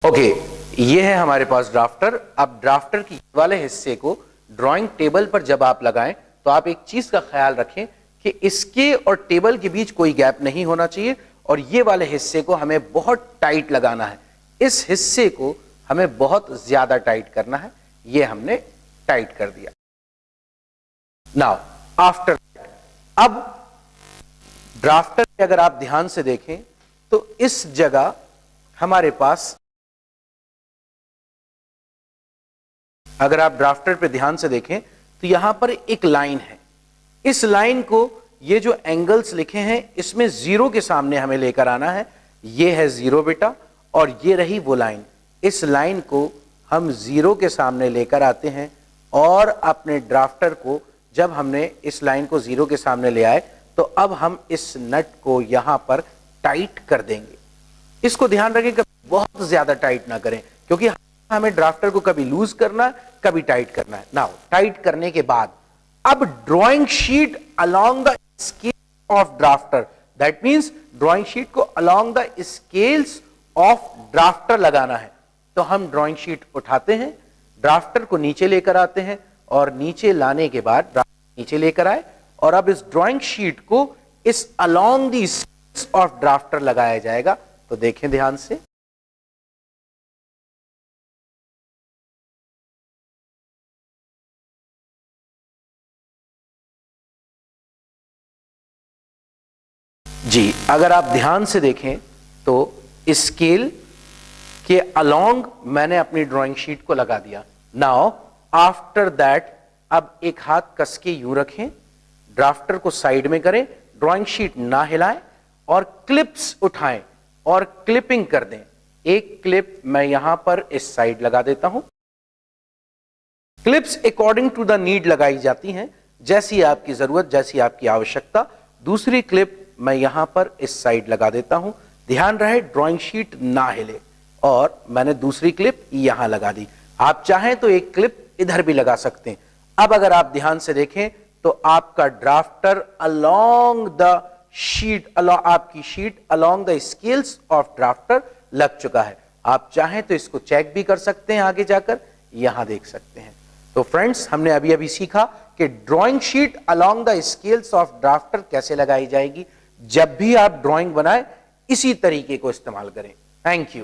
Okay, ये है हमारे पास ड्राफ्टर। अब ड्राफ्टर की वाले हिस्से को ड्राइंग टेबल पर जब आप लगाएं तो आप एक चीज का ख्याल रखें कि इसके और टेबल के बीच कोई गैप नहीं होना चाहिए और ये वाले हिस्से को हमें बहुत टाइट लगाना है। इस हिस्से को हमें बहुत ज्यादा टाइट करना है। ये हमने टाइट कर दिया। नाउ आफ्टर, अब ड्राफ्टर में अगर आप ध्यान से देखें तो इस जगह हमारे पास, अगर आप ड्राफ्टर पे ध्यान से देखें तो यहां पर एक लाइन है। इस लाइन को, ये जो एंगल्स लिखे हैं इसमें जीरो के सामने हमें लेकर आना है। ये है जीरो बेटा, और ये रही वो लाइन। इस लाइन को हम जीरो के सामने लेकर आते हैं और अपने ड्राफ्टर को, जब हमने इस लाइन को जीरो के सामने ले आए तो अब हम इस नट को यहां पर टाइट कर देंगे। इसको ध्यान रखें कि बहुत ज्यादा टाइट ना करें, क्योंकि हमें ड्राफ्टर को कभी लूज करना है, कभी टाइट करना है। नाउ टाइट करने के बाद अब drawing sheet along the scale of drafter, that means drawing sheet को along the scales of drafter लगाना है। तो हम ड्राइंग शीट उठाते हैं, ड्राफ्टर को नीचे लेकर आते हैं और नीचे लाने के बाद ड्राफ्टर नीचे लेकर आए और अब इस ड्राइंग शीट को इस along the scales of drafter लगाया जाएगा। तो देखें ध्यान से, जी अगर आप ध्यान से देखें तो स्केल के अलोंग मैंने अपनी ड्राइंग शीट को लगा दिया। नाउ आफ्टर दैट, अब एक हाथ कस के यूं रखें, ड्राफ्टर को साइड में करें, ड्राइंग शीट ना हिलाएं और क्लिप्स उठाएं और क्लिपिंग कर दें। एक क्लिप मैं यहां पर इस साइड लगा देता हूं। Clips according to the need लगाई जाती हैं, जैसी आपकी जरूरत, जैसी आपकी आवश्यकता। दूसरी क्लिप मैं यहां पर इस साइड लगा देता हूं। ध्यान रहे ड्राइंग शीट ना हिले, और मैंने दूसरी क्लिप यहां लगा दी। आप चाहें तो एक क्लिप इधर भी लगा सकते हैं। अब अगर आप ध्यान से देखें तो आपका ड्राफ्टर अलोंग द शीट, आपकी sheet along the scales of drafter लग चुका है। आप चाहें तो इसको चेक भी कर सकते हैं, आगे जाकर यहां देख सकते हैं। तो फ्रेंड्स, हमने अभी अभी सीखा कि drawing sheet along the scales of drafter कैसे लगाई जाएगी। जब भी आप ड्राइंग बनाएं इसी तरीके को इस्तेमाल करें। Thank you.